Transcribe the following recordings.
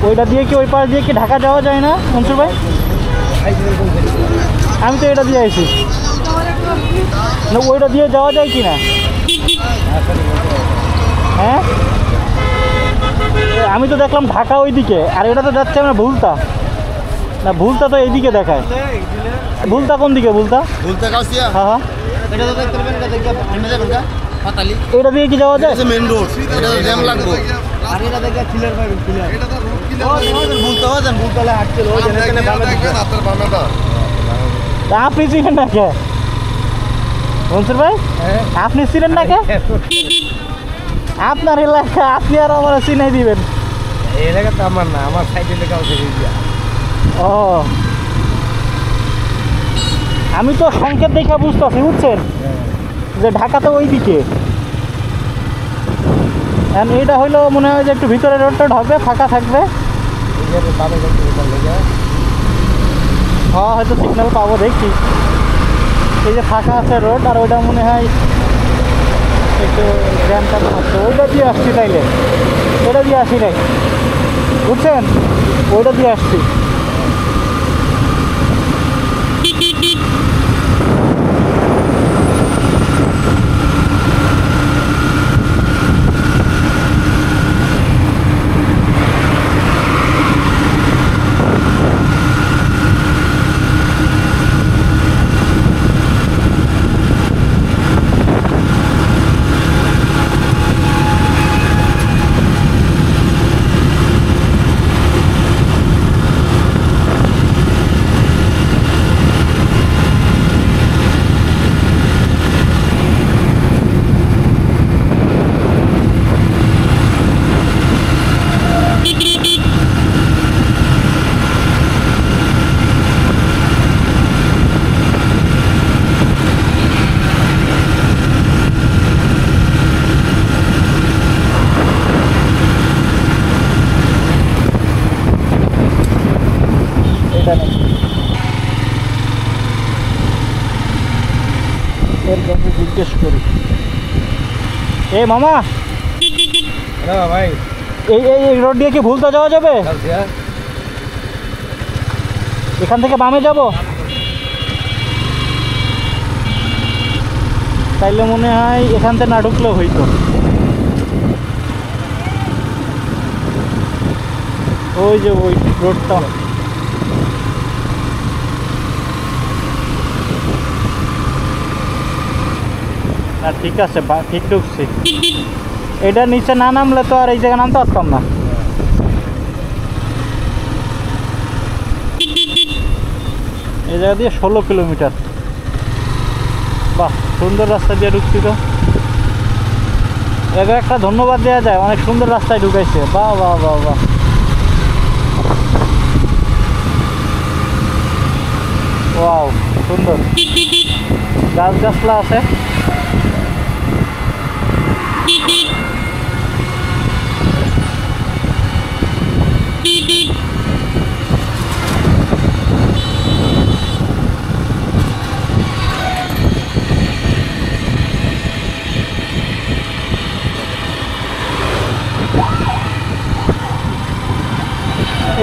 ওইটা দিয়ে কি ওই পাশ দিয়ে কি ঢাকা যাওয়া যায় না মনসুর ভাই? আমি তো এটা দিয়ে আইছি না, ওইটা দিয়ে যাওয়া যায় কি না? হ্যাঁ আমি তো দেখলাম ঢাকা ওইদিকে, আর এটা তো যাচ্ছে আমরা ভুলতা না, ভুলতা তো এইদিকে দেখায়। ভুলতা কোন দিকে? ভুলতা হ্যাঁ হ্যাঁ এটা দিয়ে কি যাওয়া যায়? মেন রোড, এটা তো জ্যাম লাগবে। আর এটা দেখে ক্লিয়ার পাবেন, ক্লিয়ার এটা তো রোড ক্লিয়ার ভুলতা হয়, ভুলতালে আটকে রোড এখানে দেখেন আপনার বানাটা। আপনি ছিলেন না কে মনসুর ভাই? আপনি ছিলেন না কে? আপনার এলাকা, আপনি আর আমার চিনাই দিবেন। এই এলাকা তো আমার না, আমার সাইড এলাকা হচ্ছে। ও আমি তো সংকেত দেখে বুঝতেছি, বুঝছেন যে ঢাকা তো ওই দিকে। এটা হইলো মনে হয় যে একটু ভিতরে রোডটা ঢকবে, ফাঁকা থাকবে। হ্যাঁ হয়তো সিগন্যাল পাবো, দেখি। এই যে ফাঁকা আছে রোড, আর ওইটা মনে হয় একটু জ্যামটা থাকছে। ওইটা দিয়ে আসছি, তাইলে ওইটা দিয়ে আসি নাই, বুঝছেন? ওইটা দিয়ে আসছি। জিজ্ঞেস করি, এ মামা ভাই এই রোড দিয়ে কি ভুলতা যাওয়া যাবে? এখান থেকে বামে যাব? তাইলে মনে হয় এখান থেকে না ঢুকলেও হইতো। ওই যে ওই রোডটা, ঠিক আছে, ঠিক ঢুকছি। এটা নিচে না নামলে তো আর এই জায়গায় নামতে পারতাম না। এই জায়গা দিয়ে 16 কিলোমিটার। বাহ, সুন্দর রাস্তা দিয়ে ঢুকছি তো। এবার একটা ধন্যবাদ দেওয়া যায়, অনেক সুন্দর রাস্তায় ঢুকাইছে। বাহ বাহ বাহ বাহ, ওয়াও সুন্দর। গাছ গাছলা আছে।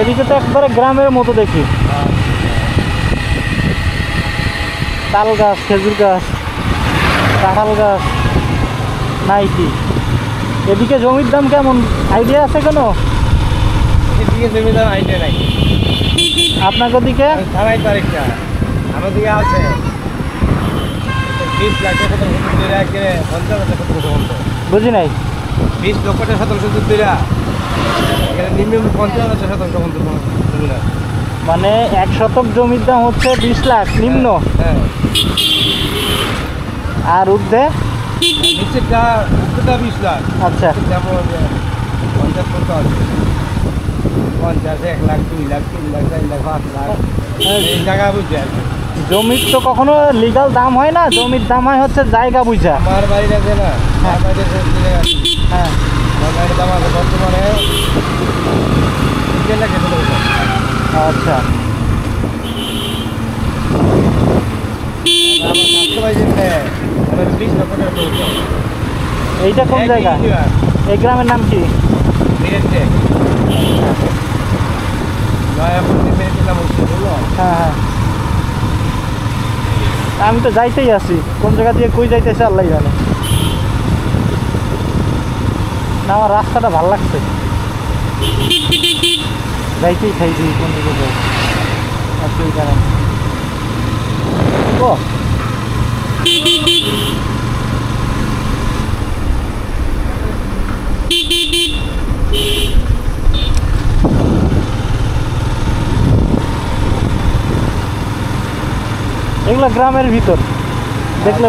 এদিকে তো একবারে গ্রামের মতো দেখি, তাল গাছ, খেজুর গাছ, কাঁঠাল গাছ নাই কি? এদিকে জমির দাম কেমন আইডিয়া আছে কেন? এদিকে জমির দাম আইডিয়া নাই। আপনাকে দিকে ছাড়াই তারিখটা আমার দিকে আছে 20 লাখ টাকা থেকে 50,000 বুঝি নাই। 20 লক্ষ টাকা শতাংশ দুধ দিলা, এখানে নিম্ন 50,000 শতাংশ মানে 1 শতক জমির দাম হচ্ছে 20 লাখ নিম্ন। হ্যাঁ, আর ঊর্ধ্বে নিচেরটা 20 লাখ। আচ্ছা, যেমন 50, 1 লাখ, 2 লাখ, 3 লাখ, 4 লাখ, 5 লাখ এই জায়গা বুঝছে। জমির তো কখনো লিগাল দাম হয় না, জমির দাম হয় হচ্ছে জায়গা বুঝা। আমার বাড়ির আছে না, হ্যাঁ হ্যাঁ, আমার বাড়ির দাম আছে বর্তমানে 3 লাখ। আচ্ছা, এইটা কোন জায়গা? এই গ্রামের নাম কি? হ্যাঁ হ্যাঁ, আমি তো যাইতেই আছি, কোন জায়গা দিয়ে কই যাইতেছে আল্লাহ জানে। না আমার রাস্তাটা ভাল লাগছে, যাইতেই খাইছি কোন দিকে যাই অসুবিধা নেই। ও এগুলো গ্রামের ভিতর দেখলে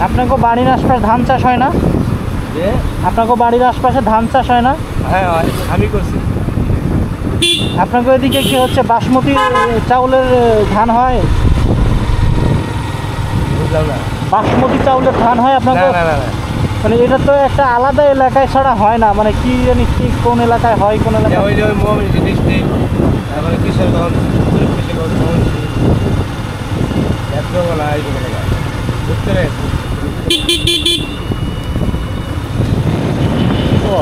আপনাকে বাড়ির আশপাশে ধান চাষ হয় না? আপনাকে বাড়ির আশপাশে ধান চাষ হয় না? হ্যাঁ আমি করছি। আপনাকে ওইদিকে কি হচ্ছে বাসমতি চাউলের ধান হয়? বুঝলাম না। বাসমতি চাউলের ধান হয় আপনাকে? মানে এটা তো একটা আলাদা এলাকায় ছাড়া হয় না, মানে কি জানি কি কোন এলাকায় হয় কোন এলাকায়? ওই যে ময়মনসিংহ ডিস্ট্রিক্ট, তারপরে কিশোরগঞ্জ, কিশোরগঞ্জ, ময়মনসিংহ, নেত্রকোনা, এইসব এলাকা উত্তরে। ও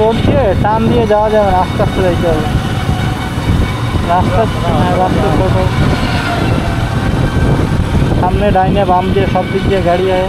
রোড দিয়ে টান দিয়ে যাওয়া যাবে না, আস্তে আস্তে যাইতে হবে। রাস্তা রাস্তা ছোট, সামনে ডাইনে বাম দিয়ে সব দিক দিয়ে গাড়ি আছে।